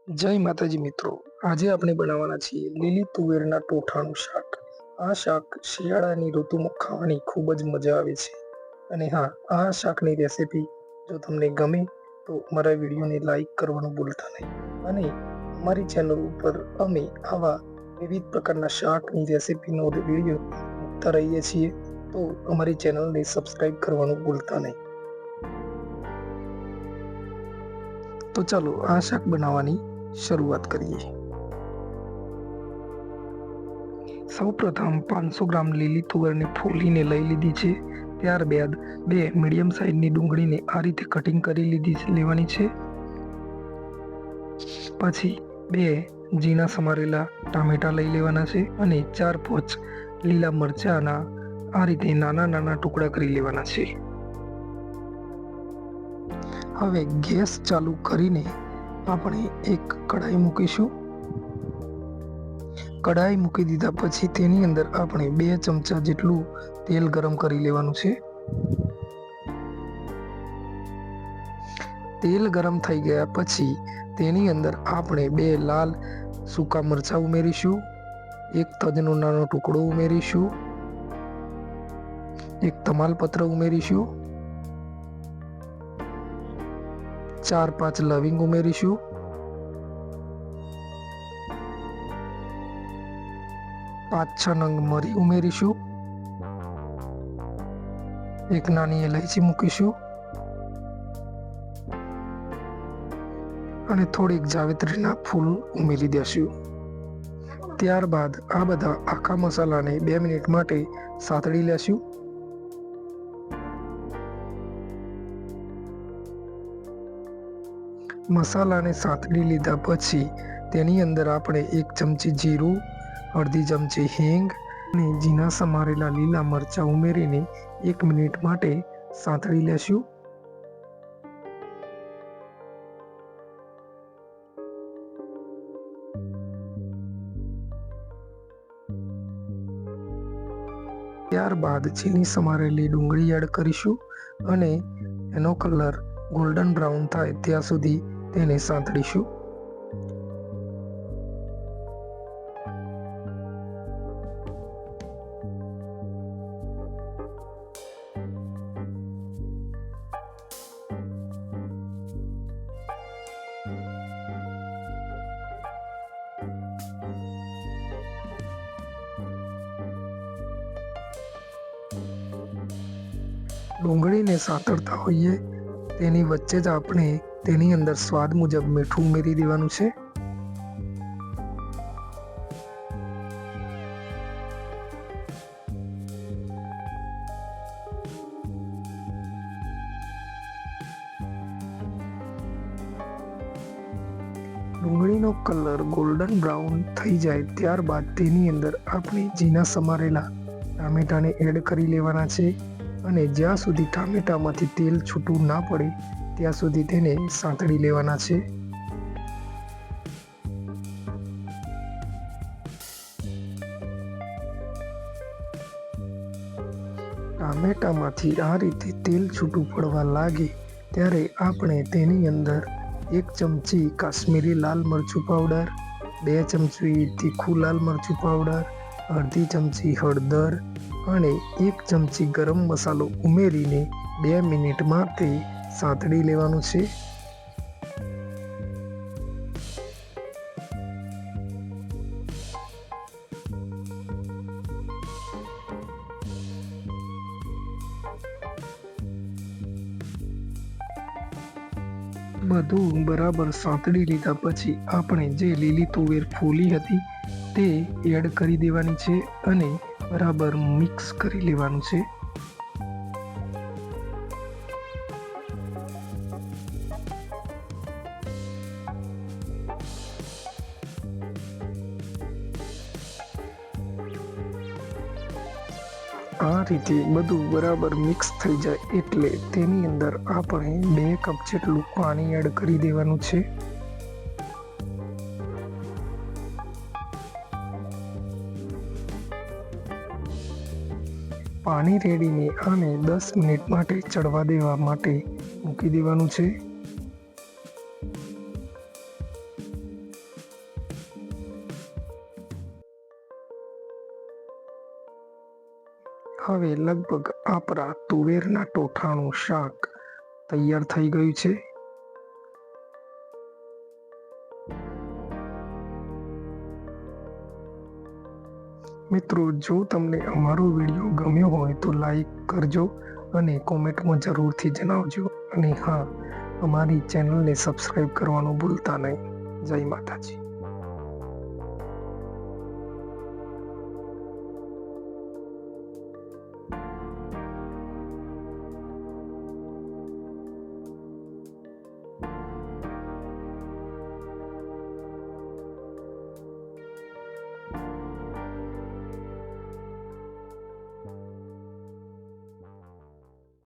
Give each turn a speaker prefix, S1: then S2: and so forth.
S1: જય માતાજી મિત્રો, આજે આપણે બનાવવાના છીએ લીલી તુવેરના ટોઠાનું શાક। આ શાક શિયાળાની ઋતુમાં ખાવાની ખૂબ જ મજા આવે છે। અને હા, આ શાકની રેસીપી જો તમને ગમે તો અમારા વિડીયોને લાઈક કરવાનું ભૂલતા નહીં। અને અમારી ચેનલ ઉપર અમે આવા વિવિધ પ્રકારના શાકની રેસીપીનો વિડીયો મૂકતા રહીએ છીએ, તો અમારી ચેનલને સબસ્ક્રાઈબ કરવાનું ભૂલતા નહીં। તો ચાલો આ શાક બનાવવાની શરૂઆત કરીએ। સૌપ્રથમ 500 ગ્રામ લીલી તુવેરને ફોલીને લઈ લીધી છે। ત્યારબાદ 2 મીડિયમ સાઇઝની ડુંગળીને આ રીતે કટિંગ કરી લેવાની છે। પછી 2 ઝીણા સમારેલા ટામેટા લઈ લેવાના છે અને 4-5 લીલા મરચાંના આ રીતે નાના નાના ટુકડા કરી લેવાના છે। હવે ગેસ ચાલુ કરીને આપણે એક કઢાઈ મૂકીશું। કઢાઈ મૂકી દીધા પછી તેની અંદર આપણે 2 ચમચા જેટલું તેલ ગરમ કરી લેવાનું છે। તેલ ગરમ થઈ ગયા પછી તેની અંદર આપણે 2 લાલ સૂકા મરચાં ઉમેરીશું, 1 તજનો નાનો ટુકડો ઉમેરીશું, 1 તમાલપત્ર ઉમેરીશું, 4-5 લવિંગ ઉમેરીશું, 5-6 નંગ મરી ઉમેરીશું, 1 નાની ઇલાયચી મૂકીશું અને થોડીક જાવિત્રીના ફૂલ ઉમેરી દેશું। ત્યારબાદ આ બધા આખા મસાલાને 2 મિનિટ માટે સાતળી લેશું। મસાલાને સાતળી લીધા પછી તેની અંદર આપણે 1 ચમચી જીરું, અડધી ચમચી હિંગ અને ઝીણા સમારેલા લીલા મરચાં ઉમેરીને 1 મિનિટ માટે સાતળી લેશું। ત્યારબાદ ઝીણી સમારેલી ડુંગળી એડ કરીશું અને એનો કલર ગોલ્ડન બ્રાઉન થાય ત્યાં સુધી તેને સાંતળીશું। ડુંગળીને સાતળતા હોઈએ તેની વચ્ચે જ આપણે તેની અંદર સ્વાદ મુજબ મીઠું ઉમેરી દેવાનું છે। ડુંગળીનો કલર ગોલ્ડન બ્રાઉન થઈ જાય ત્યારબાદ તેની અંદર આપણે ઝીણા સમારેલા ટામેટાને એડ કરી લેવાના છે અને જ્યાં સુધી ટામેટામાંથી તેલ છૂટું ના પડે ત્યાં સુધી તેને સાંતળી લેવાના છે। ટામેટામાંથી આ રીતે તેલ છૂટું પડવા લાગે ત્યારે આપણે તેની અંદર 1 ચમચી કાશ્મીરી લાલ મરચું પાવડર, 2 ચમચી તીખું લાલ મરચું પાવડર, અડધી ચમચી હળદર અને 1 ચમચી ગરમ મસાલો ઉમેરીને 2 મિનિટ માટે સાંતળી લેવાનું છે। બધું બરાબર સાંતળી લીધા પછી આપણે જે લીલી તુવેર ફોલી હતી તે એડ કરી દેવાની છે અને બરાબર મિક્સ કરી લેવાનું છે। આ રીતે બધું બરાબર મિક્સ થઈ જાય એટલે તેની અંદર આપણે 2 કપ જેટલું પાણી એડ કરી દેવાનું છે। પાણી રેડીને આને 10 મિનિટ માટે ચડવા દેવા માટે મૂકી દેવાનું છે। હવે લગભગ આપણા તુવેરના ટોઠાનું શાક તૈયાર થઈ ગયું છે. મિત્રો, જો તમને અમારો વિડીયો ગમ્યો હોય તો લાઈક કરજો અને કોમેન્ટમાં જરૂરથી જણાવજો. અને હા, અમારી ચેનલને સબસ્ક્રાઈબ કરવાનું ભૂલતા નહીં. જય માતાજી.